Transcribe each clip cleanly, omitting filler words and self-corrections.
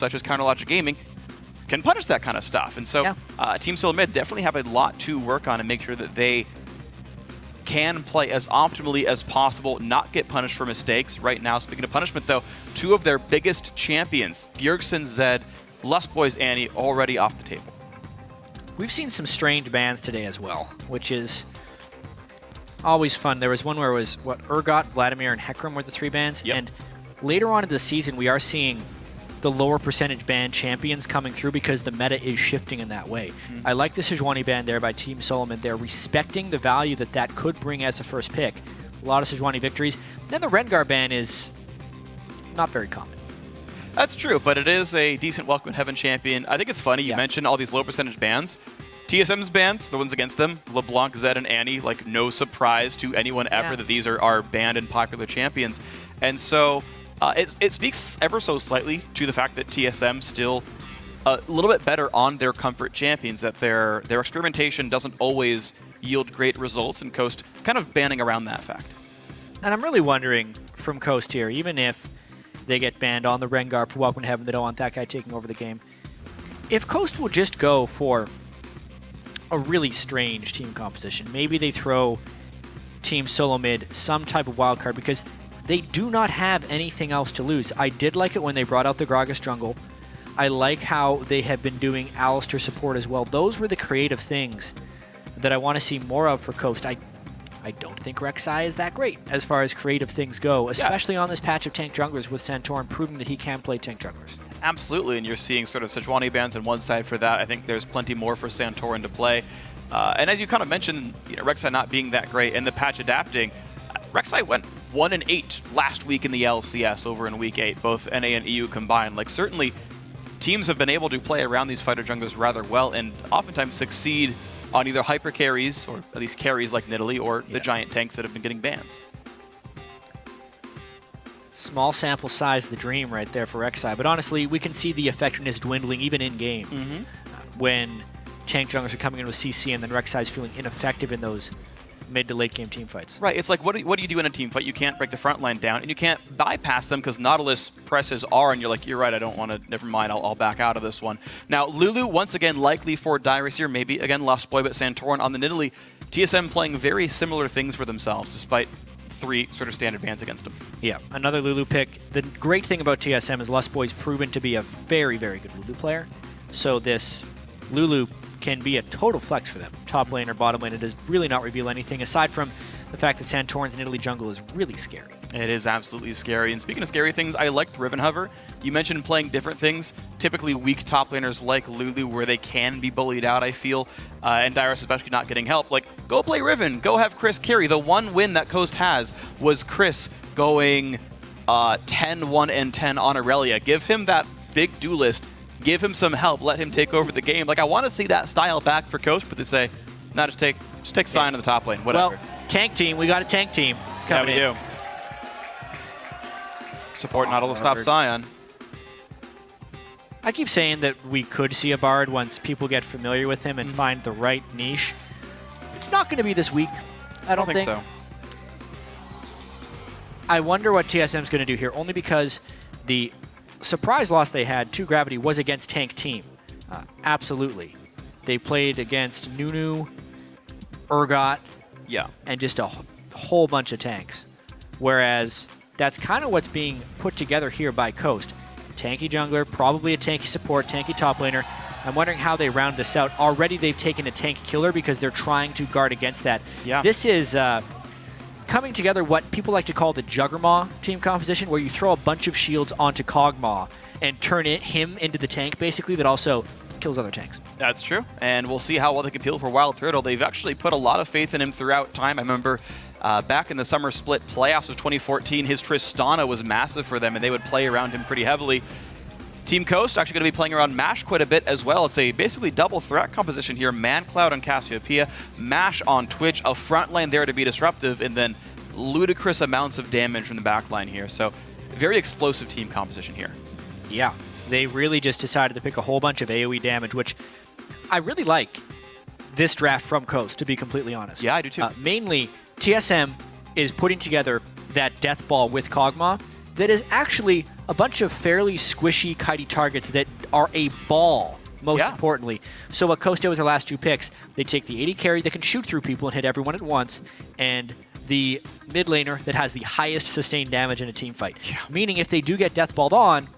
such as Counterlogic Gaming, can punish that kind of stuff. And so Team Solomid definitely have a lot to work on and make sure that they can play as optimally as possible, not get punished for mistakes. Right now, speaking of punishment though, two of their biggest champions, Bjergsen Zed, Lustboy's Annie, already off the table. We've seen some strange bans today as well, which is always fun. There was one where it was, Urgot, Vladimir, and Hecarim were the 3 bans. Yep. And later on in the season, we are seeing the lower percentage ban champions coming through because the meta is shifting in that way. I like the Sejuani ban there by Team Solomid. They're respecting the value that that could bring as a first pick. A lot of Sejuani victories. Then the Rengar ban is not very common. That's true, but it is a decent WTHeaven champion. I think it's funny you mentioned all these low percentage bans. TSM's bans, the ones against them, LeBlanc, Zed, and Annie, like no surprise to anyone ever that these are banned and popular champions. And so it speaks ever so slightly to the fact that TSM still a little bit better on their comfort champions, that their experimentation doesn't always yield great results, and Coast kind of banning around that fact. And I'm really wondering from Coast here, even if they get banned on the Rengar for WTHeaven, they don't want that guy taking over the game, if Coast will just go for a really strange team composition, maybe they throw Team Solomid some type of wild card, because they do not have anything else to lose. I did like it when they brought out the Gragas jungle. I like how they have been doing Alistar support as well. Those were the creative things that I want to see more of for Coast. I don't think Rek'Sai is that great as far as creative things go, especially on this patch of tank junglers with Santorin proving that he can play tank junglers. Absolutely, and you're seeing sort of Sejuani bans on one side for that. I think there's plenty more for Santorin to play. And as you kind of mentioned, Rek'Sai not being that great and the patch adapting, Rek'Sai went 1-8 last week in the LCS over in Week 8, both NA and EU combined. Like, certainly, teams have been able to play around these fighter junglers rather well and oftentimes succeed on either hyper carries, or at least carries like Nidalee, or the giant tanks that have been getting bans. Small sample size, the dream right there for Rek'Sai, but honestly, we can see the effectiveness dwindling even in-game when tank junglers are coming in with CC and then Rek'Sai's feeling ineffective in those mid to late game team fights. Right, it's like, what do you do in a team fight? You can't break the front line down, and you can't bypass them because Nautilus presses R, and you're like, you're right, I don't want to, never mind, I'll back out of this one. Now, Lulu, once again, likely for Dyrus here, maybe, again, Lustboy, but Santorin on the Nidalee. TSM playing very similar things for themselves, despite 3 sort of standard bans against them. Yeah, another Lulu pick. The great thing about TSM is Lustboy's proven to be a very, very good Lulu player, so this Lulu can be a total flex for them. Top lane or bottom lane, it does really not reveal anything, aside from the fact that Santorin's Nidalee jungle is really scary. It is absolutely scary. And speaking of scary things, I liked Riven Hover. You mentioned playing different things. Typically weak top laners like Lulu, where they can be bullied out, I feel, and Dyrus especially not getting help. Like, go play Riven, go have Cris carry. The one win that Coast has was Cris going 10-1-10 on Aurelia. Give him that big duelist. Give him some help. Let him take over the game. Like, I want to see that style back for Coast, but they say, no, just take Sion in the top lane, whatever. Well, tank team. We got a tank team coming in. Do. Support Nautilus, stop Sion. I keep saying that we could see a Bard once people get familiar with him and find the right niche. It's not going to be this week. I don't think so. I wonder what TSM's going to do here, only because the surprise loss they had to Gravity was against tank team. Absolutely. They played against Nunu, Urgot, and just a whole bunch of tanks. Whereas that's kind of what's being put together here by Coast. Tanky jungler, probably a tanky support, tanky top laner. I'm wondering how they round this out. Already they've taken a tank killer because they're trying to guard against that. Yeah. This is coming together what people like to call the Juggernaut team composition, where you throw a bunch of shields onto Kog'Maw and turn him into the tank, basically, that also kills other tanks. That's true, and we'll see how well they can peel for Wildturtle. They've actually put a lot of faith in him throughout time. I remember back in the summer split playoffs of 2014, his Tristana was massive for them, and they would play around him pretty heavily. Team Coast actually going to be playing around Mash quite a bit as well. It's a basically double threat composition here. Mancloud on Cassiopeia, Mash on Twitch, a front line there to be disruptive, and then ludicrous amounts of damage from the back line here. So very explosive team composition here. Yeah, they really just decided to pick a whole bunch of AoE damage, which I really like this draft from Coast, to be completely honest. Yeah, I do too. Mainly, TSM is putting together that death ball with Kog'Maw that is actually a bunch of fairly squishy, kitey targets that are a ball, most importantly. So what Coast did with their last 2 picks, they take the AD carry that can shoot through people and hit everyone at once, and the mid laner that has the highest sustained damage in a team fight. Yeah. Meaning if they do get deathballed on,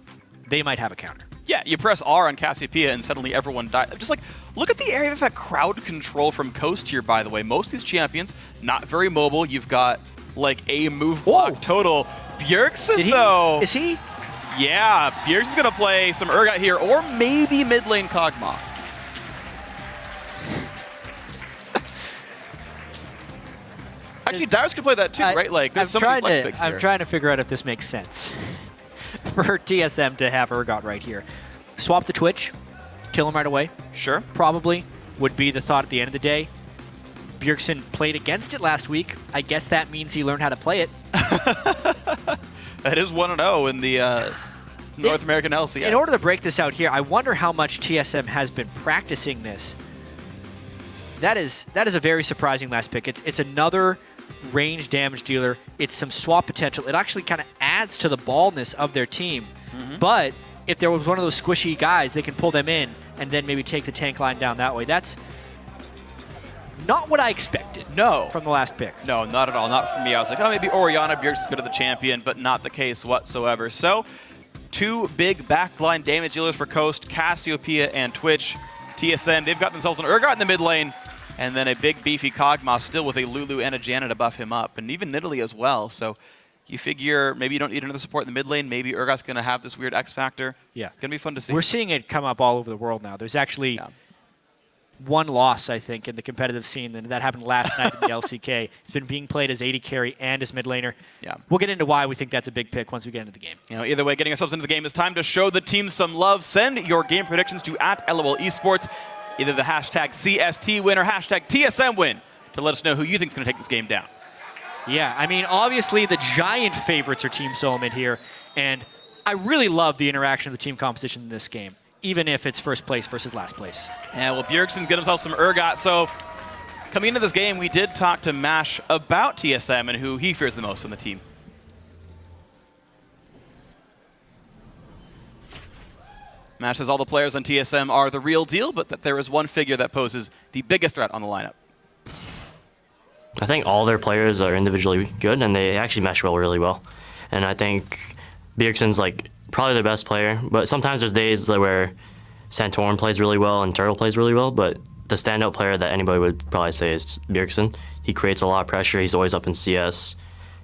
they might have a counter. Yeah, you press R on Cassiopeia and suddenly everyone dies. Just like, look at the area of that crowd control from Coast here, by the way. Most of these champions, not very mobile. You've got, like, a move block total. Bjergsen, though. Is he? Yeah, Bjergsen's going to play some Urgot here, or maybe mid lane Kog'Maw. Actually, Dyrus could play that too, right? Like, there's so many flex picks here. I'm trying to figure out if this makes sense for TSM to have Urgot right here. Swap the Twitch, kill him right away. Sure. Probably would be the thought at the end of the day. Bjergsen played against it last week. I guess that means he learned how to play it. That is 1-0 in the North American LCS. In order to break this out here, I wonder how much TSM has been practicing this. That is a very surprising last pick. It's another range damage dealer. It's some swap potential. It actually kind of adds to the ballness of their team. But if there was one of those squishy guys, they can pull them in and then maybe take the tank line down that way. That's not what I expected. No. From the last pick. No, not at all. Not from me. I was like, oh, maybe Orianna, Bjergsen's good at the champion, but not the case whatsoever. So, 2 big backline damage dealers for Coast, Cassiopeia and Twitch. TSM, they've got themselves an Urgot in the mid lane, and then a big beefy Kog'Maw still with a Lulu and a Janna to buff him up, and even Nidalee as well. So you figure maybe you don't need another support in the mid lane. Maybe Urgot's going to have this weird X factor. Yeah. It's going to be fun to see. We're seeing it come up all over the world now. There's actually one loss, I think, in the competitive scene, and that happened last night in the LCK. It's been being played as AD carry and as mid laner. Yeah. We'll get into why we think that's a big pick once we get into the game. You know, either way, getting ourselves into the game is time to show the team some love. Send your game predictions to @LOL Esports, either the hashtag CST win or hashtag TSM win, to let us know who you think is going to take this game down. Yeah, I mean, obviously the giant favorites are Team Solomid here, and I really love the interaction of the team composition in this game, even if it's first place versus last place. Yeah, well, Bjergsen's got himself some Urgot, so coming into this game, we did talk to Mash about TSM and who he fears the most on the team. Mash says all the players on TSM are the real deal, but that there is one figure that poses the biggest threat on the lineup. I think all their players are individually good, and they actually mesh really well. And I think Bjergsen's like probably their best player, but sometimes there's days where Santorin plays really well and Turtle plays really well, but the standout player that anybody would probably say is Bjergsen. He creates a lot of pressure, he's always up in CS,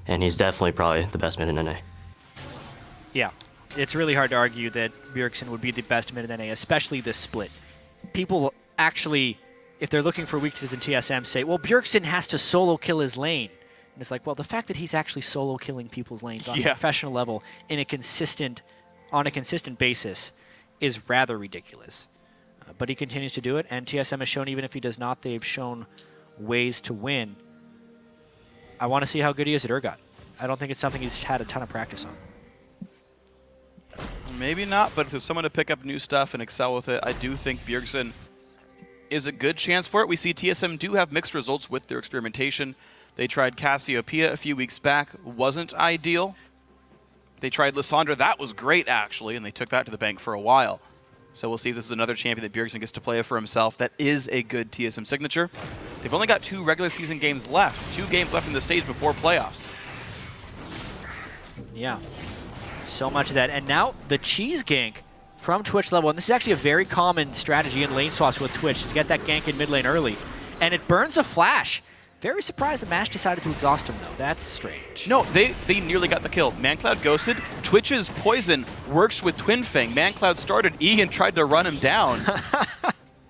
and he's definitely probably the best mid in NA. Yeah, it's really hard to argue that Bjergsen would be the best mid in NA, especially this split. People actually, if they're looking for weaknesses in TSM, say, well, Bjergsen has to solo kill his lane. And it's like, well, the fact that he's actually solo killing people's lanes on a professional level on a consistent basis is rather ridiculous. But he continues to do it, and TSM has shown, even if he does not, they've shown ways to win. I want to see how good he is at Urgot. I don't think it's something he's had a ton of practice on. Maybe not, but if there's someone to pick up new stuff and excel with it, I do think Bjergsen is a good chance for it. We see TSM do have mixed results with their experimentation. They tried Cassiopeia a few weeks back. Wasn't ideal. They tried Lissandra. That was great, actually, and they took that to the bank for a while. So we'll see if this is another champion that Bjergsen gets to play for himself. That is a good TSM signature. They've only got 2 regular season games left. 2 games left in the stage before playoffs. Yeah. So much of that. And now the cheese gank from Twitch level. And this is actually a very common strategy in lane swaps with Twitch, is get that gank in mid lane early. And it burns a flash. Very surprised that Mash decided to exhaust him, though. That's strange. No, they nearly got the kill. Mancloud ghosted. Twitch's poison works with Twin Fang. Mancloud started E and tried to run him down.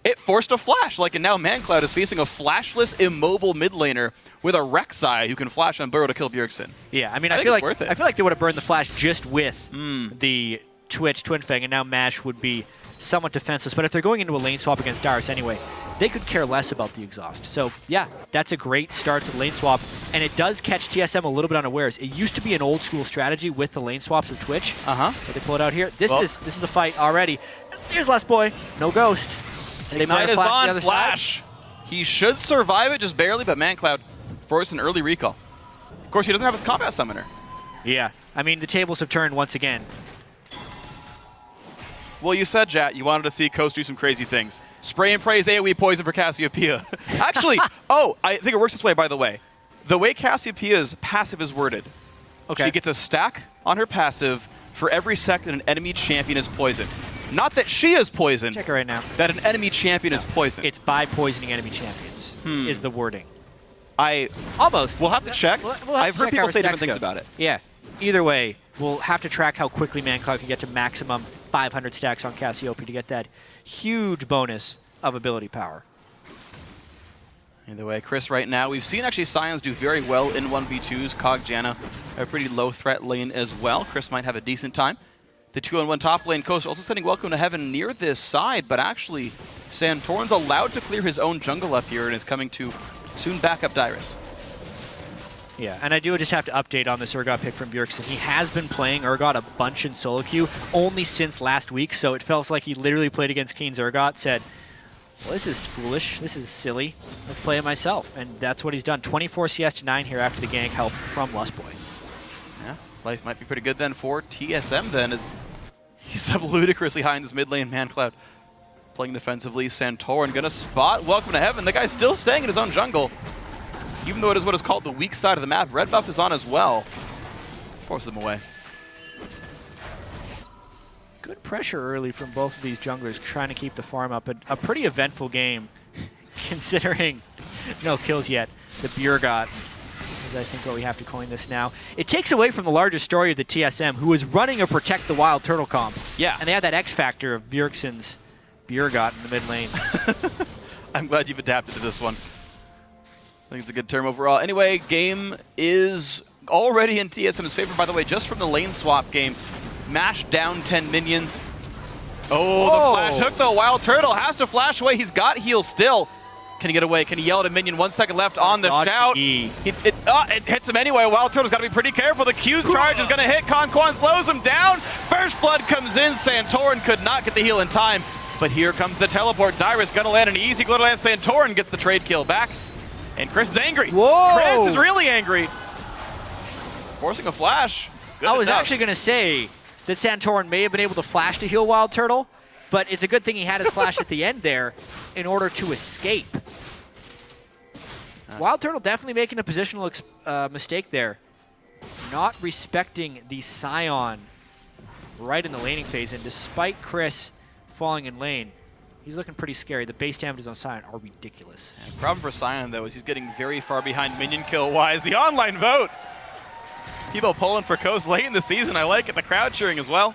It forced a flash. And now Mancloud is facing a flashless, immobile mid laner with a Rek'Sai who can flash on Burrow to kill Bjergsen. Yeah, I mean, I feel like they would have burned the flash just with the Twitch Twin Fang, and now Mash would be somewhat defenseless. But if they're going into a lane swap against Dyrus anyway, they could care less about the exhaust. So yeah, that's a great start to the lane swap, and it does catch TSM a little bit unawares. It used to be an old school strategy with the lane swaps of Twitch. But they pull it out here. This is a fight already. Here's Lustboy, no ghost. They might have on the other flash. Side. He should survive it just barely, but Mancloud forced an early recall. Of course, he doesn't have his combat summoner. Yeah, I mean, the tables have turned once again. Well, you said, Jat, you wanted to see Coast do some crazy things. Spray and praise AoE poison for Cassiopeia. Actually, I think it works this way, by the way. The way Cassiopeia's passive is worded, she gets a stack on her passive for every second an enemy champion is poisoned. Not that she is poisoned. Check it right now. That an enemy champion is poisoned. It's by poisoning enemy champions, is the wording. Almost. We'll have to check. I've heard people say different things about it. Yeah. Either way, we'll have to track how quickly Mancloud can get to maximum 500 stacks on Cassiopeia to get that huge bonus of ability power. Either way, Cris right now, we've seen actually Sions do very well in 1v2s. Kog, Janna, a pretty low threat lane as well. Cris might have a decent time. The 2-on-1 top lane, Coast also sending Welcome to Heaven near this side, but actually Santorin's allowed to clear his own jungle up here and is coming to soon back up Dyrus. Yeah, and I do just have to update on this Urgot pick from Bjergsen. He has been playing Urgot a bunch in solo queue only since last week, so it feels like he literally played against Keen's Urgot, said, well, this is foolish, this is silly, let's play it myself. And that's what he's done. 24 CS to 9 here after the gank help from Lustboy. Yeah, life might be pretty good then for TSM then, as he's up ludicrously high in this mid lane. Mancloud playing defensively. Santorin gonna spot Welcome to Heaven. The guy's still staying in his own jungle. Even though it is what is called the weak side of the map, red buff is on as well. Forces him away. Good pressure early from both of these junglers trying to keep the farm up. A pretty eventful game considering no kills yet. The Urgot is I think what we have to coin this now. It takes away from the larger story of the TSM, who was running a Protect the Wildturtle comp. Yeah. And they had that X factor of Bjergsen's Urgot in the mid lane. I'm glad you've adapted to this one. I think it's a good term overall. Anyway, game is already in TSM's favor, by the way, just from the lane swap game. Mash down 10 minions. Oh, the flash hook though. Wildturtle has to flash away. He's got heal still. Can he get away? Can he yell at a minion? 1 second left on the shout. It hits him anyway. Wildturtle's got to be pretty careful. The Q charge is going to hit. KonKwon slows him down. First blood comes in. Santorin could not get the heal in time. But here comes the teleport. Dyrus going to land an easy glitter land. Santorin gets the trade kill back. And Cris is angry. Whoa! Cris is really angry. Forcing a flash. Good I was enough. actually going to say that Santorin may have been able to flash to heal Wildturtle, but it's a good thing he had his flash at the end there in order to escape. Wildturtle definitely making a positional mistake there. Not respecting the Sion right in the laning phase, and despite Cris falling in lane, he's looking pretty scary. The base damages on Sion are ridiculous. Yeah, the problem for Sion, though, is he's getting very far behind minion kill-wise. The online vote! People pulling for Coast late in the season. I like it. The crowd cheering as well.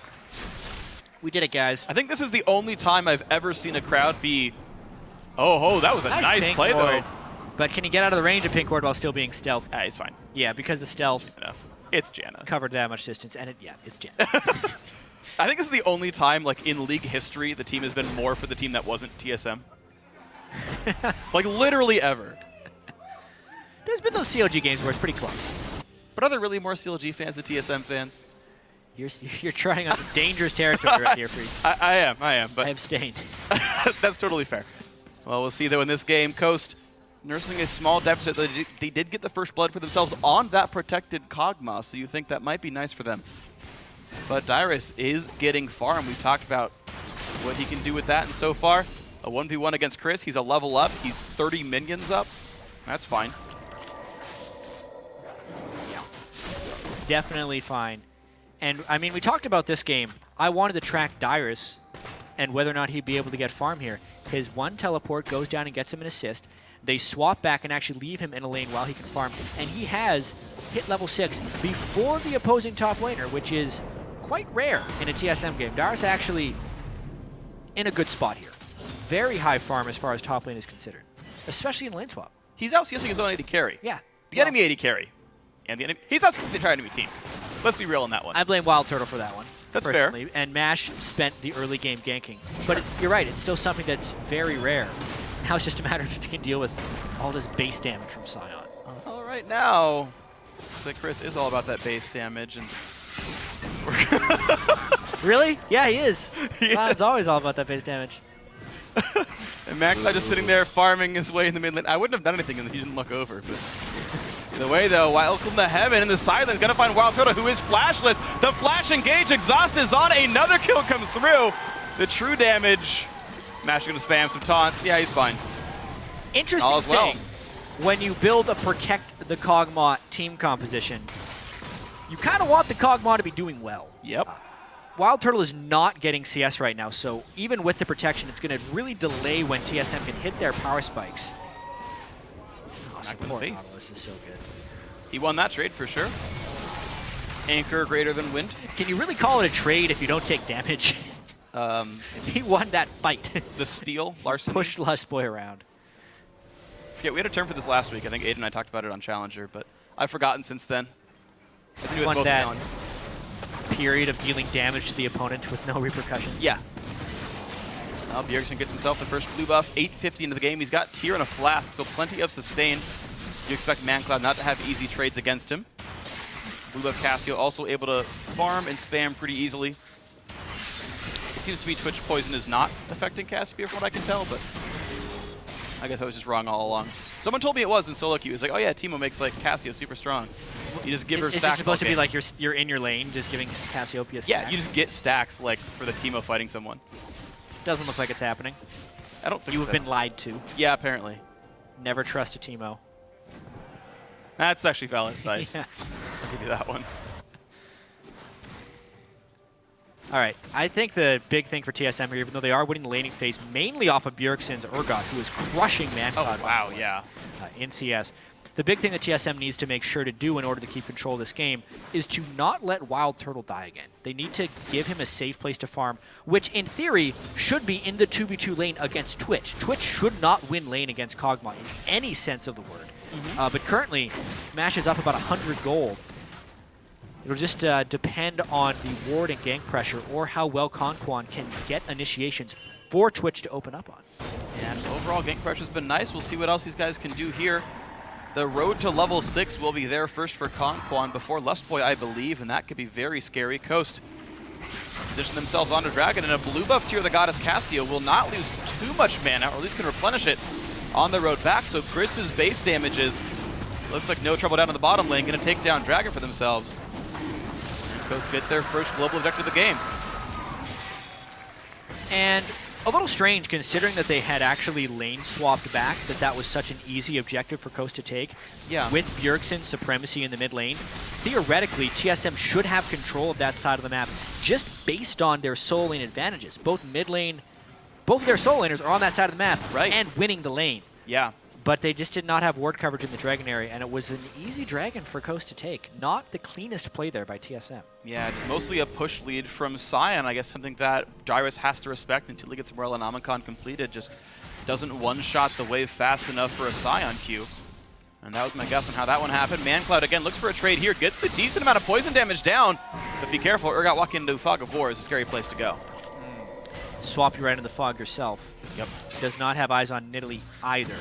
We did it, guys. I think this is the only time I've ever seen a crowd be, oh, that was a nice play, though. But can he get out of the range of pink ward while still being stealth? He's fine. Yeah, because the stealth It's Janna. covered that much distance, and it's Janna. I think this is the only time, like, in league history, the team has been more for the team that wasn't TSM. Like, literally ever. There's been those COG games where it's pretty close. But are there really more CLG fans than TSM fans? You're trying on dangerous territory right here, Freak. I am, but I abstained. that's totally fair. Well, we'll see, though, in this game, Coast nursing a small deficit. They did get the first blood for themselves on that protected Kog'Maw, so you think that might be nice for them. But Dyrus is getting farm. We talked about what he can do with that, and so far, a 1v1 against Cris. He's a level up. He's 30 minions up. That's fine. Definitely fine. And, I mean, we talked about this game. I wanted to track Dyrus and whether or not he'd be able to get farm here. His one teleport goes down and gets him an assist. They swap back and actually leave him in a lane while he can farm. And he has hit level 6 before the opposing top laner, which is quite rare in a TSM game. Dyrus actually in a good spot here. Very high farm as far as top lane is considered, especially in lane swap. He's out-CSing his own AD carry. Yeah. The enemy AD carry. And the enemy, he's out-CSing the entire enemy team. Let's be real on that one. I blame Wildturtle for that one. That's fair. And Mash spent the early game ganking. But you're right, it's still something that's very rare. Now it's just a matter of if you can deal with all this base damage from Sion. All right, now, so Cris is all about that base damage, and it's working. Really? Yeah, he is. Yeah. Sion's always all about that base damage. And Mancloud just sitting there farming his way in the mid lane. I wouldn't have done anything if he didn't look over, but either way, though, Welcome to Heaven in the silence. Gonna find Wildturtle, who is flashless. The flash engage, exhaust is on. Another kill comes through. The true damage. Mash gonna spam some taunts. Yeah, he's fine. Interesting All as well. thing, when you build a protect the Kog'Maw team composition, you kind of want the Kog'Maw to be doing well. Yep. Wildturtle is not getting CS right now, so even with the protection, it's going to really delay when TSM can hit their power spikes. Smack in the face. Nautilus is so good. He won that trade for sure. Anchor greater than wind. Can you really call it a trade if you don't take damage? He won that fight. The steal, Larson. Pushed Lustboy around. Yeah, we had a term for this last week. I think Aiden and I talked about it on Challenger, but I've forgotten since then. I think it was Won both that Sion. period of dealing damage to the opponent with no repercussions. Yeah. Now Bjergsen gets himself the first blue buff, 850 into the game. He's got tier and a flask, so plenty of sustain. You expect Mancloud not to have easy trades against him. Blue buff Cassio also able to farm and spam pretty easily. It seems to me Twitch poison is not affecting Cassiopeia from what I can tell, but I guess I was just wrong all along. Someone told me it was in solo queue. It's like, oh yeah, Teemo makes like Cassio super strong. You just give her Is it stacks. supposed to be like you're in your lane, just giving Cassiopeia stacks? Yeah, you just get stacks like for the Teemo fighting someone. Doesn't look like it's happening. I don't think You so. have been lied to. Yeah, apparently. Never trust a Teemo. That's actually valid advice. Yeah. I'll give you that one. All right, I think the big thing for TSM here, even though they are winning the laning phase, mainly off of Bjergsen's Urgot, who is crushing Mancloud. Oh, wow, yeah. In CS. The big thing that TSM needs to make sure to do in order to keep control of this game is to not let Wildturtle die again. They need to give him a safe place to farm, which in theory should be in the 2v2 lane against Twitch. Twitch should not win lane against Kog'Maw in any sense of the word. But currently, Mash is up about 100 gold. It'll just depend on the ward and gank pressure or how well KonKwon can get initiations for Twitch to open up on. And overall, gank pressure's been nice. We'll see what else these guys can do here. The road to level 6 will be there first for KonKwon before Lustboy, I believe, and that could be very scary. Coast position themselves onto Dragon, and a blue buff tier, the Goddess Cassio, will not lose too much mana, or at least can replenish it on the road back. So Cris's base damages looks like no trouble down in the bottom lane, going to take down Dragon for themselves. Coast get their first global objective of the game. And a little strange considering that they had actually lane swapped back, that was such an easy objective for Coast to take. Yeah. With Bjergsen's supremacy in the mid lane, theoretically, TSM should have control of that side of the map just based on their solo lane advantages. Both mid lane, both of their solo laners are on that side of the map and winning the lane. Yeah. But they just did not have ward coverage in the Dragon area, and it was an easy Dragon for Coast to take. Not the cleanest play there by TSM. Yeah, it's mostly a push lead from Sion. I guess something that Dyrus has to respect until he gets Morellonomicon completed. Just doesn't one-shot the wave fast enough for a Sion queue. And that was my guess on how that one happened. Mancloud, again, looks for a trade here. Gets a decent amount of poison damage down. But be careful, Urgot walking into Fog of War is a scary place to go. Swap you right into the fog yourself. Yep. Does not have eyes on Nidalee either.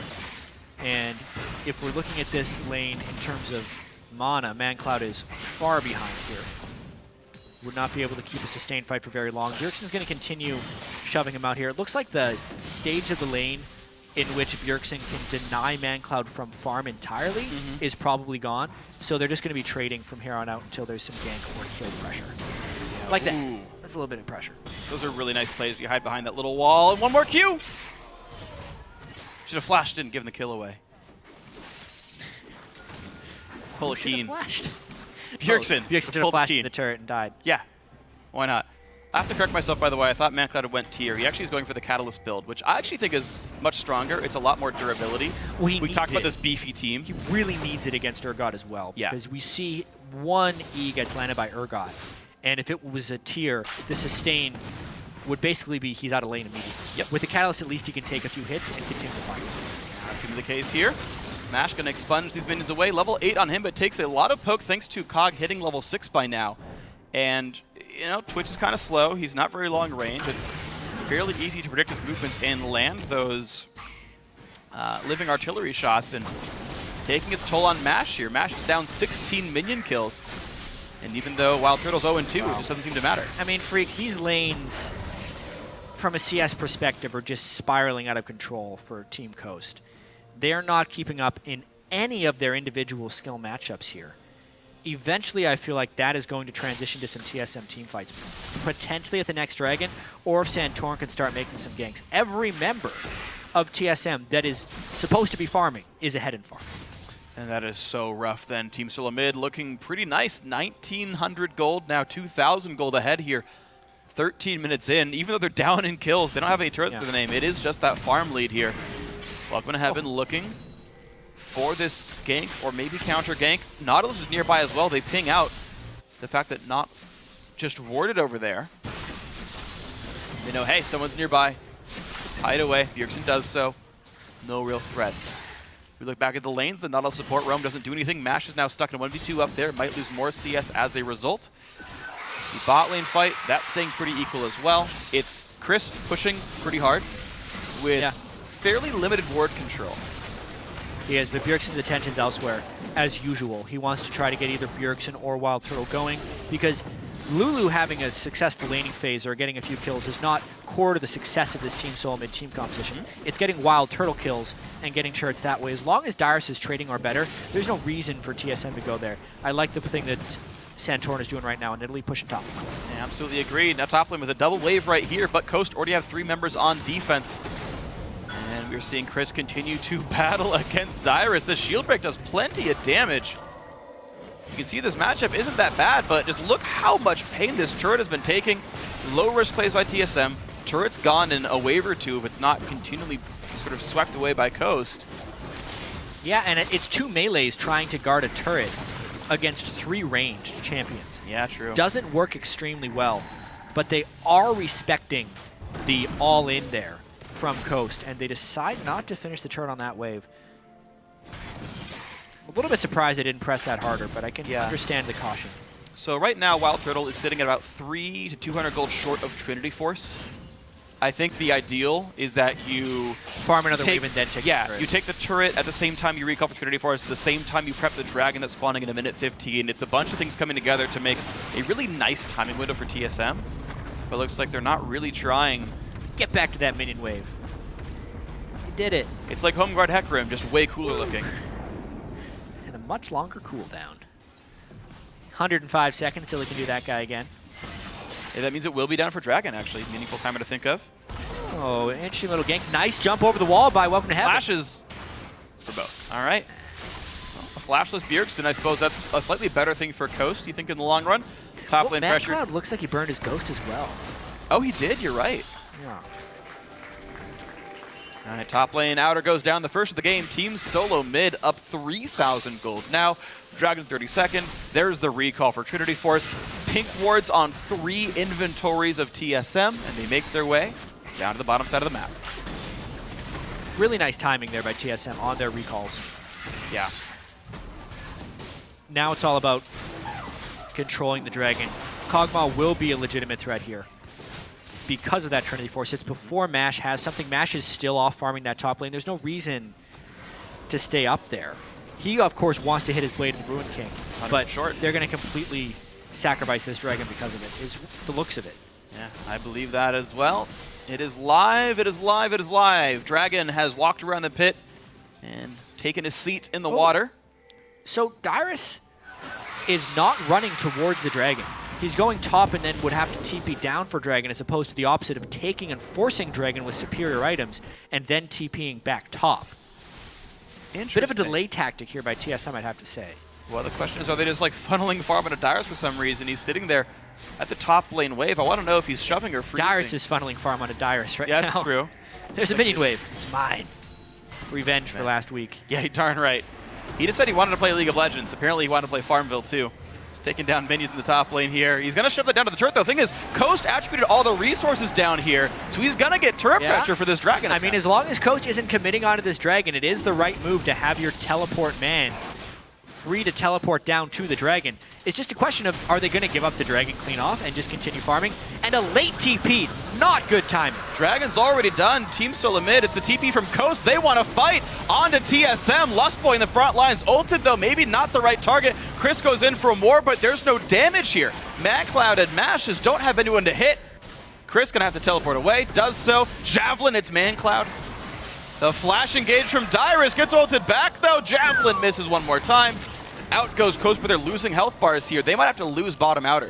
And if we're looking at this lane in terms of mana, Mancloud is far behind here. Would not be able to keep a sustained fight for very long. Bjergsen's going to continue shoving him out here. It looks like the stage of the lane in which Bjergsen can deny Mancloud from farm entirely is probably gone. So they're just going to be trading from here on out until there's some gank or kill pressure. Like that. Ooh. That's a little bit of pressure. Those are really nice plays. You hide behind that little wall. And one more Q! Should have flashed in, given the kill away. Pull a keen. Flashed. Bjergsen. Bjergsen should have flashed in the turret and died. Yeah. Why not? I have to correct myself, by the way. I thought Mancloud went tier. He actually is going for the Catalyst build, which I actually think is much stronger. It's a lot more durability. Well, we talked about this beefy team. He really needs it against Urgot as well. Yeah. Because we see one E gets landed by Urgot. And if it was a tier, the sustain would basically be he's out of lane immediately. Yep. With the Catalyst, at least he can take a few hits and continue to fight. That's going to be the case here. Mash going to expunge these minions away. Level 8 on him, but takes a lot of poke thanks to Kog hitting level 6 by now. And, you know, Twitch is kind of slow. He's not very long range. It's fairly easy to predict his movements and land those living artillery shots, and taking its toll on Mash here. Mash is down 16 minion kills. And even though Wildturtle's 0-2, it just doesn't seem to matter. I mean, Freak, these lanes, from a CS perspective, are just spiraling out of control for Team Coast. They're not keeping up in any of their individual skill matchups here. eventually I feel like that is going to transition to some TSM team fights, potentially at the next Dragon, or if Santorin can start making some ganks. Every member of TSM that is supposed to be farming is ahead in farm. And that is so rough then. Team Solomid looking pretty nice. 1,900 gold, now 2,000 gold ahead here. 13 minutes in. Even though they're down in kills, they don't have any turrets to the name. It is just that farm lead here. WTHeaven looking for this gank or maybe counter gank. Nautilus is nearby as well. They ping out the fact that not just warded over there. They know, hey, someone's nearby. Hide away. Bjergsen does so. No real threats. We look back at the lanes. The Nautilus support roam doesn't do anything. Mash is now stuck in 1v2 up there. Might lose more CS as a result. The bot lane fight, that's staying pretty equal as well. It's Cris pushing pretty hard with fairly limited ward control. He is, but Bjergsen's attention's elsewhere, as usual. He wants to try to get either Bjergsen or Wildturtle going, because Lulu having a successful laning phase or getting a few kills is not core to the success of this Team Solomid team composition. It's getting Wildturtle kills and getting turrets that way. As long as Dyrus is trading or better, there's no reason for TSM to go there. I like the thing that Santorin is doing right now, and Nidalee pushing top. Yeah, absolutely agreed. Now top lane with a double wave right here, but Coast already have 3 members on defense. And we're seeing Cris continue to battle against Dyrus. The shield break does plenty of damage. You can see this matchup isn't that bad, but just look how much pain this turret has been taking. Low risk plays by TSM. Turret's gone in a wave or two if it's not continually sort of swept away by Coast. Yeah, and it's 2 melees trying to guard a turret against 3 ranged champions. Yeah, true. Doesn't work extremely well, but they are respecting the all-in there from Coast, and they decide not to finish the turret on that wave. A little bit surprised they didn't press that harder, but I can understand the caution. So right now, Wildturtle is sitting at about 300 to 200 gold short of Trinity Force. I think the ideal is that you farm another wave and then take the turret. You take the turret at the same time you recall for Trinity Force, at the same time you prep the dragon that's spawning in a minute 15. It's a bunch of things coming together to make a really nice timing window for TSM. But it looks like they're not really trying. Get back to that minion wave. You did it. It's like Home Guard Hecarim, just way cooler looking. And a much longer cooldown. 105 seconds till he can do that guy again. Yeah, that means it will be down for Dragon, actually. Meaningful timer to think of. Oh, interesting little gank. Nice jump over the wall by WTHeaven. Flashes for both. All right. Well, a flashless Bjergsen, I suppose that's a slightly better thing for Coast, you think, in the long run? Top lane pressure. Mancloud looks like he burned his ghost as well. Oh, he did. You're right. Yeah. All right, top lane. Outer goes down. The first of the game. Team Solomid up 3,000 gold. Now, Dragon 32nd. There's the recall for Trinity Force. Pink wards on 3 inventories of TSM, and they make their way down to the bottom side of the map. Really nice timing there by TSM on their recalls. Yeah. Now it's all about controlling the dragon. Kog'Maw will be a legitimate threat here because of that Trinity Force. It's before Mash has something. Mash is still off farming that top lane. There's no reason to stay up there. He, of course, wants to hit his Blade of the Ruined King, but they're going to completely sacrifice this dragon because of it, is the looks of it. Yeah, I believe that as well. It is live, it is live, it is live. Dragon has walked around the pit and taken his seat in the water. So Dyrus is not running towards the dragon. He's going top and then would have to TP down for dragon, as opposed to the opposite of taking and forcing dragon with superior items and then TPing back top. Bit of a delay tactic here by TSM, I'd have to say. Well, the question is, are they just like funneling farm into Dyrus for some reason? He's sitting there at the top lane wave. I want to know if he's shoving or freezing. Dyrus is funneling farm onto Dyrus right now. Yeah, that's true. There's a minion wave. It's mine. Revenge for last week. Yeah, darn right. He just said he wanted to play League of Legends. Apparently he wanted to play Farmville too. He's taking down minions in the top lane here. He's going to shove that down to the turret though. Thing is, Coast attributed all the resources down here, so he's going to get turret pressure for this dragon attack. I mean, as long as Coast isn't committing onto this dragon, it is the right move to have your teleport man free to teleport down to the dragon. It's just a question of, are they going to give up the dragon clean off and just continue farming? And a late TP, not good timing. Dragon's already done. Team Solomid, it's the TP from Coast. They want to fight onto TSM. Lustboy in the front lines. Ulted though, maybe not the right target. Cris goes in for more, but there's no damage here. Mancloud and Mashes don't have anyone to hit. Cris gonna have to teleport away, does so. Javelin, it's Mancloud. The flash engage from Dyrus gets ulted back though. Javelin misses one more time. Out goes Coast, but they're losing health bars here. They might have to lose bottom outer.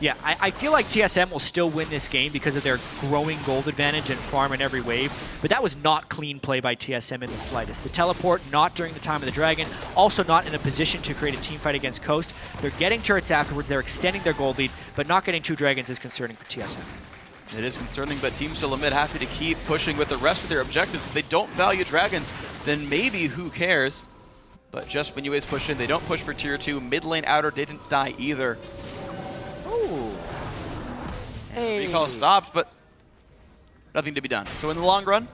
Yeah, I feel like TSM will still win this game because of their growing gold advantage and farm in every wave, but that was not clean play by TSM in the slightest. The teleport, not during the time of the Dragon, also not in a position to create a team fight against Coast. They're getting turrets afterwards, they're extending their gold lead, but not getting 2 Dragons is concerning for TSM. It is concerning, but Team Solomid happy to keep pushing with the rest of their objectives. If they don't value Dragons, then maybe who cares? But just when you always push in, they don't push for tier 2. Mid lane outer didn't die either. Ooh. Hey. Recall stops, but nothing to be done. So in the long run,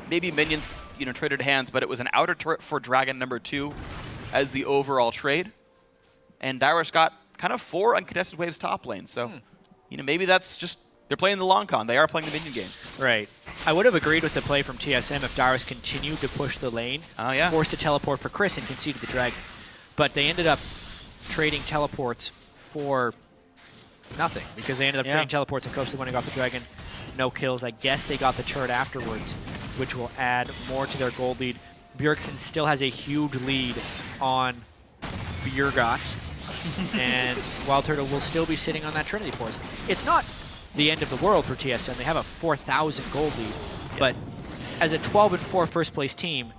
maybe minions, traded hands, but it was an outer turret for Dragon number 2 as the overall trade. And Dyrus got kind of 4 uncontested waves top lane. So, maybe that's just, they're playing the long con. They are playing the minion game. Right. I would have agreed with the play from TSM if Dyrus continued to push the lane, forced to teleport for Cris and conceded the Dragon. But they ended up trading teleports for nothing, because they ended up trading teleports and Coast winning off the Dragon. No kills. I guess they got the turret afterwards, which will add more to their gold lead. Bjergsen still has a huge lead on Urgot, and Wildturtle will still be sitting on that Trinity Force. It's not the end of the world for TSM. They have a 4,000 gold lead, but as a 12-4 first-place team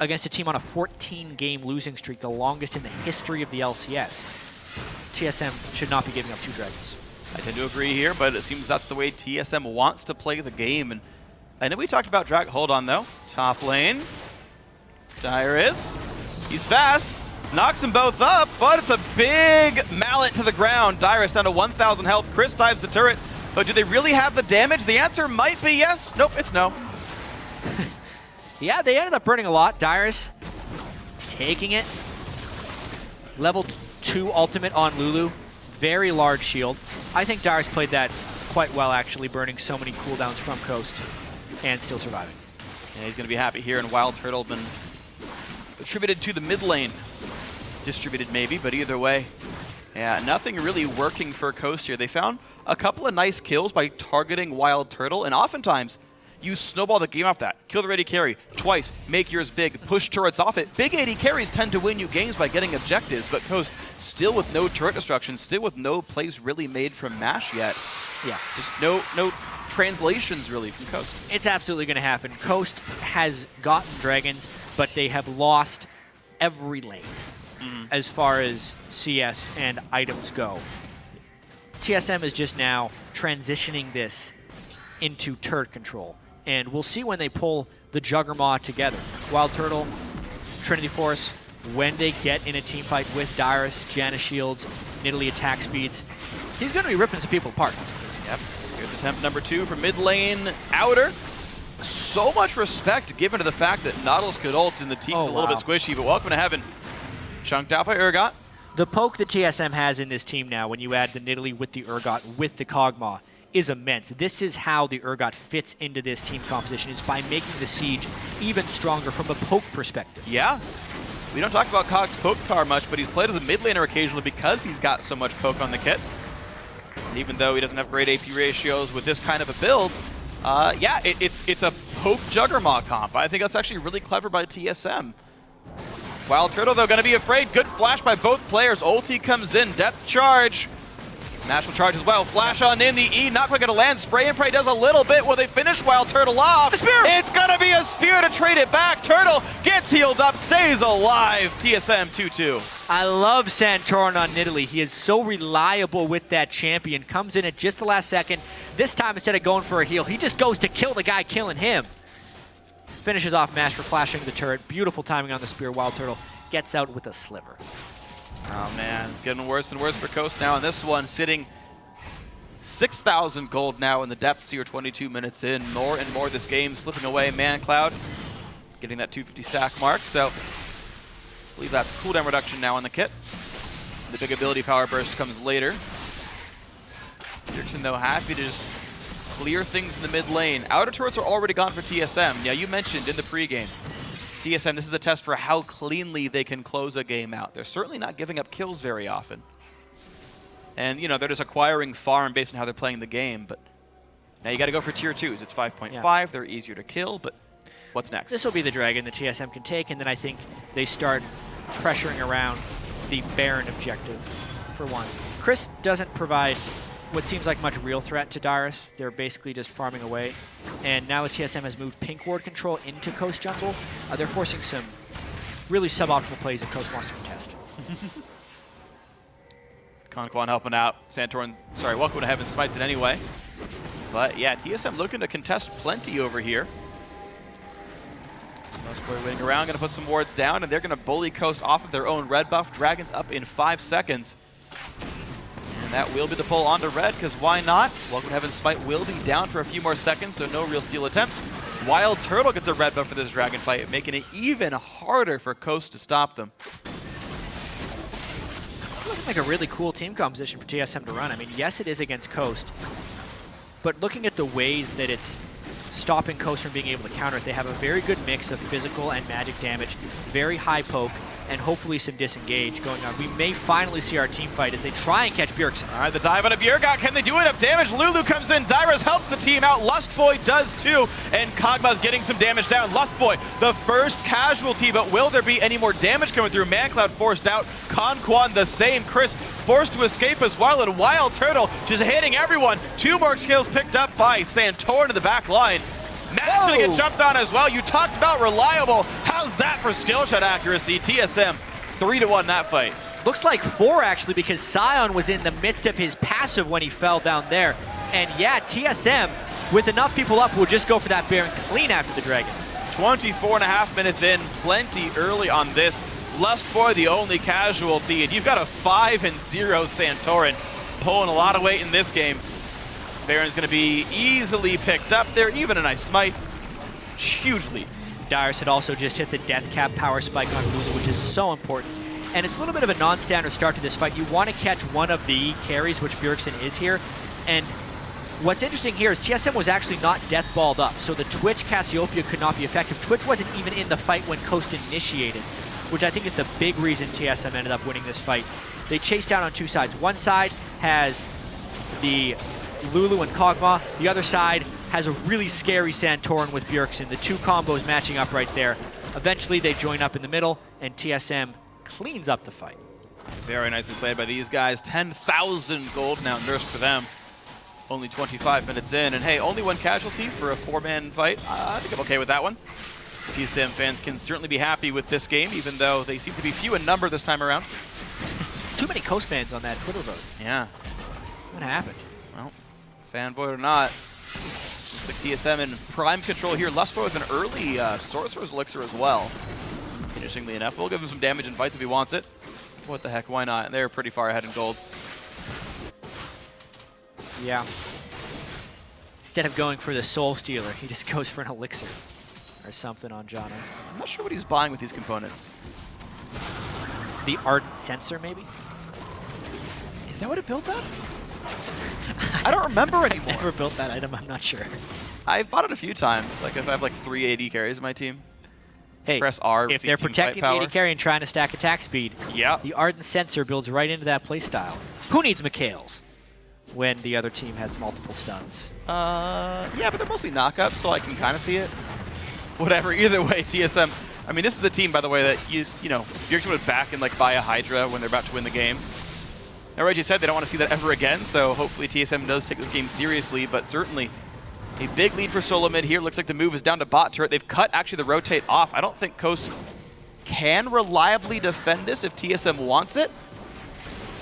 against a team on a 14-game losing streak, the longest in the history of the LCS, TSM should not be giving up 2 Dragons. I tend to agree here, but it seems that's the way TSM wants to play the game. And I know we talked about Drag. Hold on, though. Top lane. Dyrus. He's fast. Knocks them both up, but it's a big mallet to the ground. Dyrus down to 1,000 health. Cris dives the turret. But do they really have the damage? The answer might be yes. Nope, it's no. Yeah, they ended up burning a lot. Dyrus taking it. Level 2 ultimate on Lulu. Very large shield. I think Dyrus played that quite well, actually, burning so many cooldowns from Coast and still surviving. Yeah, he's going to be happy here, and Wildturtle been attributed to the mid lane. Distributed maybe, but either way, yeah, nothing really working for Coast here. They found a couple of nice kills by targeting Wildturtle, and oftentimes you snowball the game off that. Kill the AD carry twice, make yours big, push turrets off it. Big AD carries tend to win you games by getting objectives, but Coast still with no turret destruction, still with no plays really made from MASH yet. Yeah. Just no translations really from Coast. It's absolutely going to happen. Coast has gotten Dragons, but they have lost every lane as far as CS and items go. TSM is just now transitioning this into turret control. And we'll see when they pull the Juggernaut together. Wildturtle, Trinity Force, when they get in a team fight with Dyrus, Janna shields, Nidalee attack speeds, he's going to be ripping some people apart. Yep. Here's attempt number 2 from mid lane outer. So much respect given to the fact that Nautilus could ult and the team's a little bit squishy, but welcome to heaven. Chunked out by Urgot. The poke that TSM has in this team now, when you add the Nidalee with the Urgot, with the Kog'Maw, is immense. This is how the Urgot fits into this team composition, is by making the siege even stronger from a poke perspective. Yeah. We don't talk about Kog's poke power much, but he's played as a mid laner occasionally because he's got so much poke on the kit. And even though he doesn't have great AP ratios with this kind of a build, yeah, it's a poke Juggernaut comp. I think that's actually really clever by TSM. Wildturtle, though, going to be afraid. Good flash by both players. Ulti comes in. Depth charge. Natural charge as well. Flash on in. The E not quite going to land. Spray and pray does a little bit. Will they finish Wildturtle off? The spear! It's going to be a spear to trade it back. Turtle gets healed up, stays alive. TSM 2-2. I love Santorin on Nidalee. He is so reliable with that champion. Comes in at just the last second. This time, instead of going for a heal, he just goes to kill the guy killing him. Finishes off MASH for flashing the turret. Beautiful timing on the spear. Wildturtle gets out with a sliver. Oh man, it's getting worse and worse for Coast now. And this one sitting 6,000 gold now in the depths here, 22 minutes in. More and more this game slipping away. Mancloud getting that 250 stack mark. So I believe that's cooldown reduction now on the kit. The big ability power burst comes later. Bjergsen, though, happy to just clear things in the mid lane. Outer turrets are already gone for TSM. Yeah, you mentioned in the pregame. TSM, this is a test for how cleanly they can close a game out. They're certainly not giving up kills very often. And, they're just acquiring farm based on how they're playing the game. But now you got to go for tier 2s. It's 5.5. Yeah. They're easier to kill, but what's next? This will be the Dragon that TSM can take, and then I think they start pressuring around the Baron objective, for one. Cris doesn't provide what seems like much real threat to Dyrus. They're basically just farming away. And now that TSM has moved pink ward control into Coast jungle, they're forcing some really suboptimal plays that Coast wants to contest. KonKwon helping out. Santorin, sorry, Welcome to Heaven smites it anyway. But yeah, TSM looking to contest plenty over here. Lustboy waiting around, going to put some wards down, and they're going to bully Coast off of their own red buff. Dragons up in 5 seconds. And that will be the pull onto red, because why not? Welcome to Heaven smite will be down for a few more seconds, so no real steal attempts. Wildturtle gets a red buff for this dragon fight, making it even harder for Coast to stop them. It's looking like a really cool team composition for TSM to run. I mean, yes, it is against Coast, but looking at the ways that it's stopping Coast from being able to counter it, they have a very good mix of physical and magic damage, very high poke, and hopefully some disengage going on. We may finally see our team fight as they try and catch Bjergsen. All right, the dive on a Urgot. Can they do enough damage? Lulu comes in. Dyrus helps the team out. Lustboy does too. And Kog'Maw's getting some damage down. Lustboy, the first casualty, but will there be any more damage coming through? Mancloud forced out. KonKwon the same. Cris forced to escape as well. And Wildturtle just hitting everyone. 2 more kills picked up by Santorin in the back line. Matt's going to get jumped on as well. You talked about reliable. How's that for skill shot accuracy? TSM 3-1 that fight. Looks like 4 actually, because Sion was in the midst of his passive when he fell down there. And yeah, TSM, with enough people up, will just go for that Baron clean after the Dragon. 24.5 minutes in, plenty early on this. Lustboy the only casualty, and you've got a 5-0 Santorin pulling a lot of weight in this game. Baron's going to be easily picked up there, even a nice smite. Huge lead. Dyrus had also just hit the death cap power spike on Lulu, which is so important. And it's a little bit of a non-standard start to this fight. You want to catch one of the carries, which Bjergsen is here. And what's interesting here is TSM was actually not death-balled up, so the Twitch Cassiopeia could not be effective. Twitch wasn't even in the fight when Coast initiated, which I think is the big reason TSM ended up winning this fight. They chased down on 2 sides. One side has the Lulu and Kog'Maw. The other side has a really scary Santorin with Bjergsen. The 2 combos matching up right there. Eventually they join up in the middle, and TSM cleans up the fight. Very nicely played by these guys. 10,000 gold now nursed for them. Only 25 minutes in, and hey, only 1 casualty for a 4-man fight. I think I'm okay with that one. TSM fans can certainly be happy with this game, even though they seem to be few in number this time around. Too many Coast fans on that Twitter vote. Yeah. What happened? Well, fanboy or not, looks like TSM in prime control here. Lustboy with an early Sorcerer's Elixir as well. Interestingly enough, we'll give him some damage in fights if he wants it. What the heck, why not? They're pretty far ahead in gold. Yeah. Instead of going for the Soul Stealer, he just goes for an Elixir or something on Janna. I'm not sure what he's buying with these components. The Ardent Sensor, maybe? Is that what it builds up? I don't remember anymore. I've never built that item, I'm not sure. I've bought it a few times. Like if I have like 3 AD carries in my team. Hey, press R, if they're protecting the AD carry and trying to stack attack speed, yeah, the Ardent Sensor builds right into that playstyle. Who needs Mikhails when the other team has multiple stuns? Yeah, but they're mostly knockups, so I can kind of see it. Whatever, either way, TSM. I mean, this is a team, by the way, that Bjergsen would back and like buy a Hydra when they're about to win the game. Now, Reggie said they don't want to see that ever again, so hopefully TSM does take this game seriously, but certainly a big lead for Solomid here. Looks like the move is down to bot turret. They've cut actually the rotate off. I don't think Coast can reliably defend this if TSM wants it.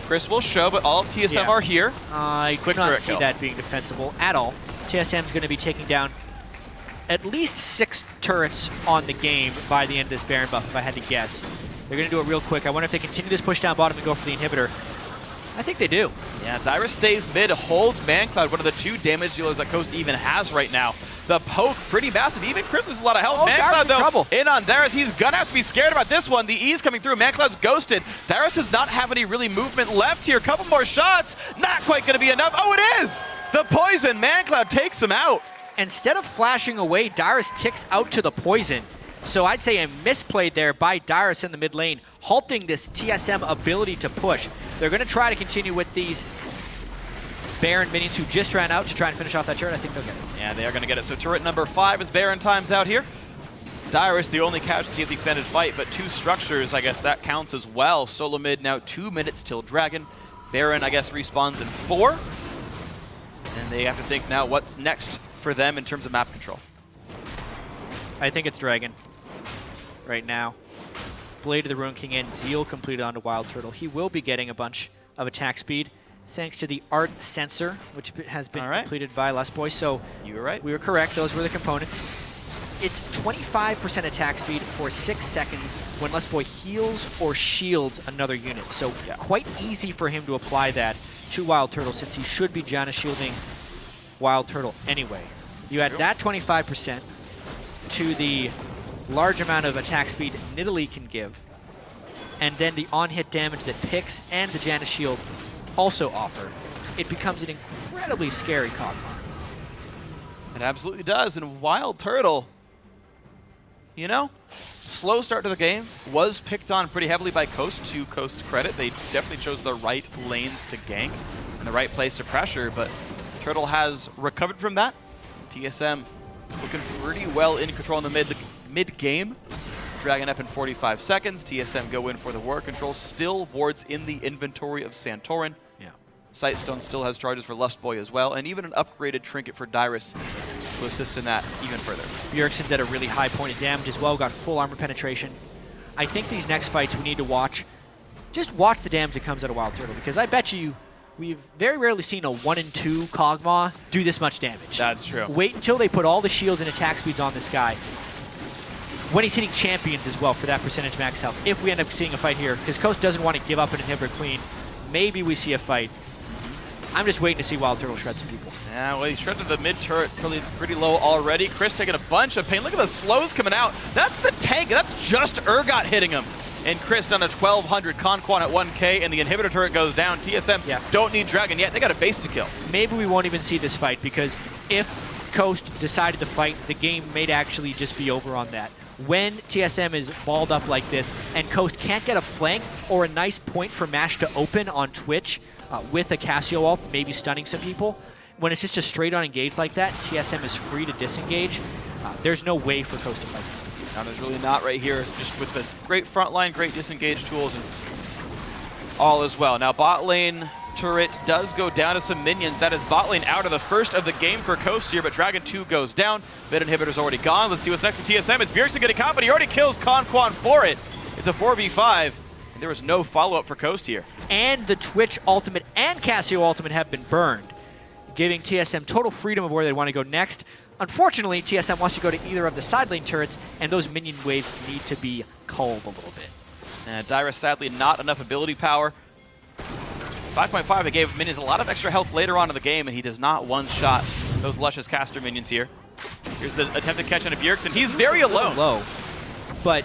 Cris will show, but all of TSM are here. I could not see that being defensible at all. TSM's going to be taking down at least 6 turrets on the game by the end of this Baron buff, if I had to guess. They're going to do it real quick. I wonder if they continue this push down bottom and go for the inhibitor. I think they do. Yeah, Dyrus stays mid, holds Mancloud, one of the 2 damage dealers that Coast even has right now. The poke, pretty massive. Even Cris loses a lot of health. Mancloud, though, in on Dyrus. He's going to have to be scared about this one. The E's coming through. Mancloud's ghosted. Dyrus does not have any really movement left here. Couple more shots. Not quite going to be enough. Oh, it is! The poison. Mancloud takes him out. Instead of flashing away, Dyrus ticks out to the poison. So I'd say a misplayed there by Dyrus in the mid lane, halting this TSM ability to push. They're going to try to continue with these Baron minions who just ran out to try and finish off that turret. I think they'll get it. Yeah, they are going to get it. So turret number 5 is Baron times out here. Dyrus, the only casualty of the extended fight, but 2 structures, I guess that counts as well. Solomid now 2 minutes till Dragon. Baron, I guess, respawns in 4. And they have to think now what's next for them in terms of map control. I think it's Dragon right now. Blade of the Ruin King and Zeal completed onto Wildturtle. He will be getting a bunch of attack speed thanks to the Art Sensor, which has been completed by Lustboy. So you were right. We were correct. Those were the components. It's 25% attack speed for 6 seconds when Lustboy heals or shields another unit. So quite easy for him to apply that to Wildturtle since he should be Janna shielding Wildturtle anyway. You add that 25% to the large amount of attack speed Nidalee can give, and then the on-hit damage that Pix and the Janna shield also offer. It becomes an incredibly scary Kog'Maw. It absolutely does, and Wildturtle, you know, slow start to the game, was picked on pretty heavily by Coast, to Coast's credit. They definitely chose the right lanes to gank and the right place to pressure, but Turtle has recovered from that. TSM looking pretty well in control in the mid-game. Dragon up in 45 seconds. TSM go in for the war control. Still wards in the inventory of Santorin. Sightstone still has charges for Lustboy as well, and even an upgraded trinket for Dyrus to assist in that even further. Bjergsen's at a really high point of damage as well, got full armor penetration. I think these next fights we need to watch, just watch the damage that comes out of Wildturtle, because I bet you we've very rarely seen a 1 and 2 Kog'Maw do this much damage. That's true. Wait until they put all the shields and attack speeds on this guy. When he's hitting champions as well for that percentage max health. If we end up seeing a fight here, because Coast doesn't want to give up an inhibitor clean, maybe we see a fight. I'm just waiting to see Wildturtle shred some people. Yeah, well, he shredded the mid turret pretty low already. Cris taking a bunch of pain. Look at the slows coming out. That's the tank. That's just Urgot hitting him. And Cris down to 1,200. KonKwon at 1K, and the inhibitor turret goes down. TSM don't need Dragon yet. They got a base to kill. Maybe we won't even see this fight, because if Coast decided to fight, the game may actually just be over on that. When TSM is balled up like this, and Coast can't get a flank or a nice point for Mash to open on Twitch, with a Cassio ult, maybe stunning some people. When it's just a straight-on engage like that, TSM is free to disengage. There's no way for Coast to fight. No, there's really not right here, just with the great front line, great disengage tools, and all as well. Now, bot lane turret does go down to some minions. That is bot lane out of the first of the game for Coast here, but Dragon 2 goes down. Mid inhibitor's already gone. Let's see what's next for TSM. It's Bjergsen getting caught, but he already kills KonKwon for it. It's a 4v5. There was no follow-up for Coast here. And the Twitch ultimate and Cassio ultimate have been burned, giving TSM total freedom of where they want to go next. Unfortunately, TSM wants to go to either of the side lane turrets, and those minion waves need to be culled a little bit. And Dyrus, sadly, not enough ability power. 5.5, it gave minions a lot of extra health later on in the game, and he does not one-shot those luscious caster minions here. Here's the attempted catch on a Bjergsen. He's very alone. Low, but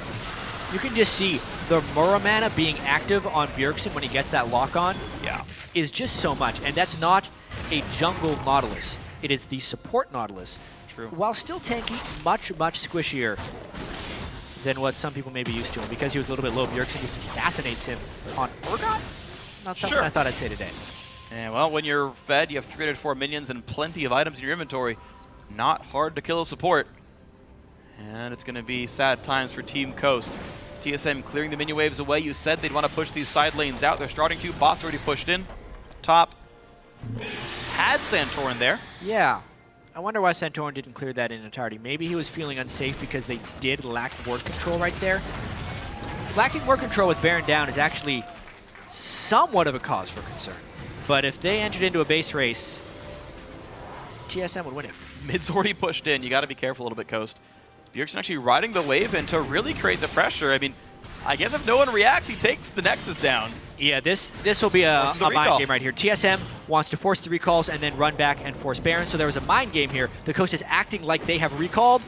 you can just see the Muramana being active on Bjergsen when he gets that lock on is just so much. And that's not a jungle Nautilus. It is the support Nautilus. True. While still tanky, much squishier than what some people may be used to. And because he was a little bit low, Bjergsen just assassinates him on Urgot? Not something I thought I'd say today. And well, when you're fed, you have 304 minions and plenty of items in your inventory. Not hard to kill a support. And it's going to be sad times for Team Coast. TSM clearing the minion waves away. You said they'd want to push these side lanes out. They're starting to. Bot's already pushed in. Top had Santorin there. Yeah. I wonder why Santorin didn't clear that in entirety. Maybe he was feeling unsafe because they did lack ward control right there. Lacking ward control with Baron down is actually somewhat of a cause for concern. But if they entered into a base race, TSM would win it. Mid's already pushed in. You got to be careful a little bit, Coast. Bjergsen actually riding the wave in to really create the pressure. I mean, I guess if no one reacts, he takes the Nexus down. Yeah, this will be a mind game right here. TSM wants to force the recalls and then run back and force Baron. So there was a mind game here. The Coast is acting like they have recalled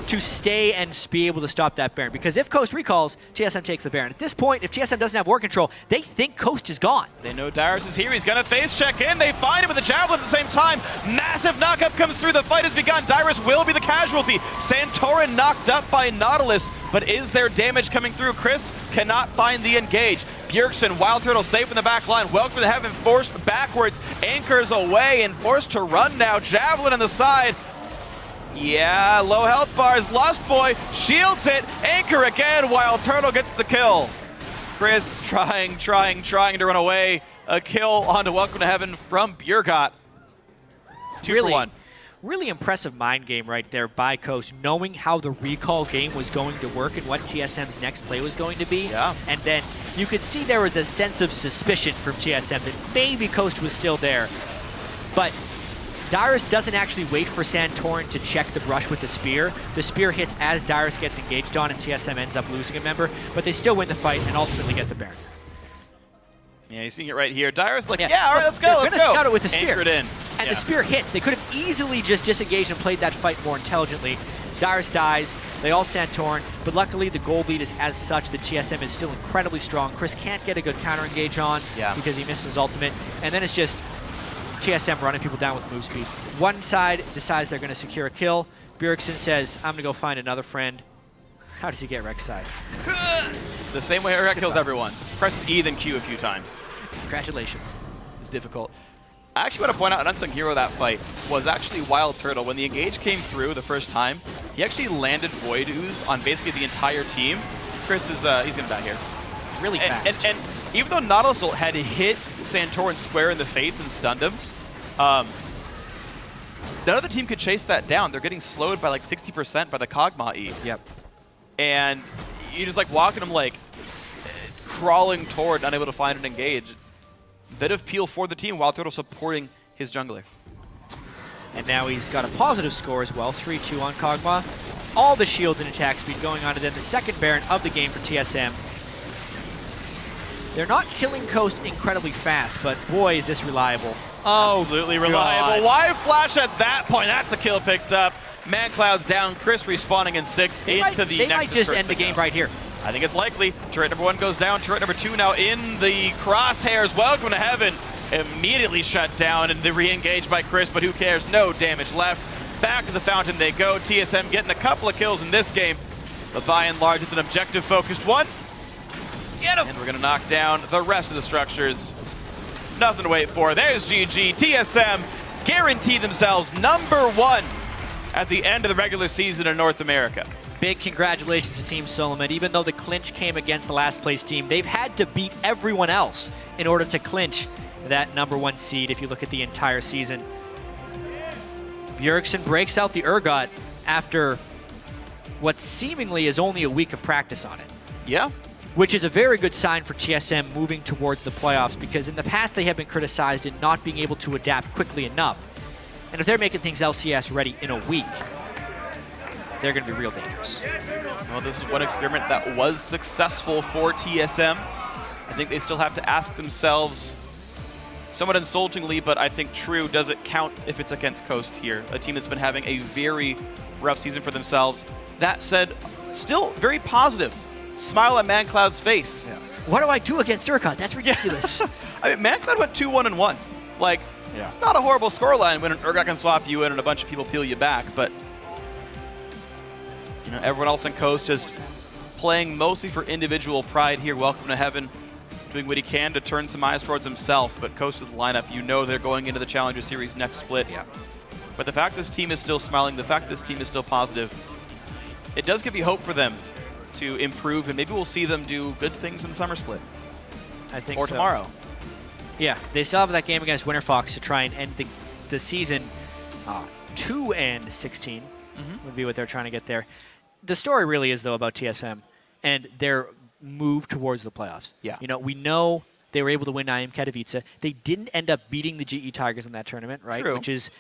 to stay and be able to stop that Baron. Because if Coast recalls, TSM takes the Baron. At this point, if TSM doesn't have war control, they think Coast is gone. They know Dyrus is here. He's going to face check in. They find him with the Javelin at the same time. Massive knockup comes through. The fight has begun. Dyrus will be the casualty. Santorin knocked up by Nautilus. But is there damage coming through? Cris cannot find the engage. Bjergsen, Wildturtle safe in the back line. Welcome to Heaven forced backwards. Anchors away and forced to run now. Javelin on the side. Yeah, low health bars. Lustboy shields it. Anchor again. Wildturtle gets the kill. Cris trying to run away. A kill onto Welcome to Heaven from Urgot. 2 for 1. Really impressive mind game right there by Coast, knowing how the recall game was going to work and what TSM's next play was going to be. Yeah. And then you could see there was a sense of suspicion from TSM that maybe Coast was still there. But Dyrus doesn't actually wait for Santorin to check the brush with the spear. The spear hits as Dyrus gets engaged on, and TSM ends up losing a member, but they still win the fight and ultimately get the Baron. Yeah, you're seeing it right here. Dyrus like, Yeah, all right, let's go, let's go. They're gonna scout it with the spear. Anchored in. And the spear hits. They could have easily just disengaged and played that fight more intelligently. Dyrus dies, they ult Santorin, but luckily the gold lead is as such that TSM is still incredibly strong. Cris can't get a good counter engage on because he misses his ultimate, and then it's just TSM running people down with move speed. One side decides they're going to secure a kill. Bjergsen says, I'm going to go find another friend. How does he get Rek'Sai? The same way Urgot kills everyone. Press E then Q a few times. Congratulations. It's difficult. I actually want to point out an unsung hero of that fight was actually Wildturtle. When the engage came through the first time, he actually landed Void Ooze on basically the entire team. Cris is, he's going to die here. Really fast. And even though Nautilus had hit Santorin square in the face and stunned him, none of the team could chase that down. They're getting slowed by like 60% by the Kog'Maw E. Yep. And you just like walking them like crawling toward, unable to find an engage. Bit of peel for the team, Wildturtle supporting his jungler. And now he's got a positive score as well, 3-2 on Kog'Maw. All the shields and attack speed going on to then the second Baron of the game for TSM. They're not killing Coast incredibly fast, but boy, is this reliable. Oh, absolutely reliable. God. Why flash at that point? That's a kill picked up. Mancloud's down. Cris respawning in 6 They might just end the game right here. I think it's likely. Turret number 1 goes down. Turret number 2 now in the crosshairs. Welcome to Heaven. Immediately shut down and re-engaged by Cris, but who cares? No damage left. Back to the fountain they go. TSM getting a couple of kills in this game, but by and large, it's an objective-focused one. Get him! And we're going to knock down the rest of the structures. Nothing to wait for. There's GG. TSM guarantee themselves #1 at the end of the regular season in North America. Big congratulations to Team Solomid. Even though the clinch came against the last place team, they've had to beat everyone else in order to clinch that #1 seed if you look at the entire season. Bjergsen breaks out the Urgot after what seemingly is only a week of practice on it. Yeah. Which is a very good sign for TSM moving towards the playoffs, because in the past they have been criticized in not being able to adapt quickly enough. And if they're making things LCS ready in a week, they're going to be real dangerous. Well, this is one experiment that was successful for TSM. I think they still have to ask themselves, somewhat insultingly, but I think true, does it count if it's against Coast here? A team that's been having a very rough season for themselves. That said, still very positive. Smile at Mancloud's face. Yeah. What do I do against Urgot? That's ridiculous. I mean, Mancloud went 2-1-1. Like, it's not a horrible scoreline when an Urgot can swap you in and a bunch of people peel you back, but you know, everyone else on Coast just playing mostly for individual pride here. Welcome to Heaven, doing what he can to turn some eyes towards himself, but Coast with the lineup, you know they're going into the Challenger Series next split. Yeah. But the fact this team is still smiling, the fact this team is still positive, it does give you hope for them to improve, and maybe we'll see them do good things in the summer split. I think or so. tomorrow. Yeah, they still have that game against Winter Fox to try and end the season 2-16 would be what they're trying to get there. The story really is, though, about TSM and their move towards the playoffs. Yeah. You know, we know they were able to win IM Katowice. They didn't end up beating the GE Tigers in that tournament, right? True. Which is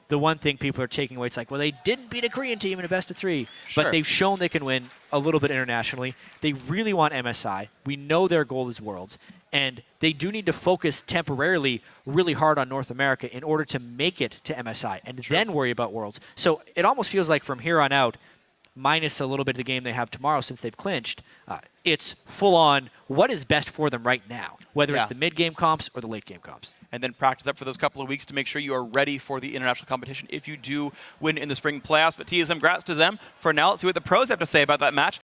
the one thing people are taking away. It's like, well, they didn't beat a Korean team in a best-of-3, Sure. but they've shown they can win a little bit internationally. They really want MSI. We know their goal is Worlds, and they do need to focus temporarily really hard on North America in order to make it to MSI and then worry about Worlds. So it almost feels like from here on out, minus a little bit of the game they have tomorrow since they've clinched, it's full-on what is best for them right now, whether it's the mid-game comps or the late-game comps. And then practice up for those couple of weeks to make sure you are ready for the international competition if you do win in the spring playoffs. But TSM, congrats to them. For now, let's see what the pros have to say about that match.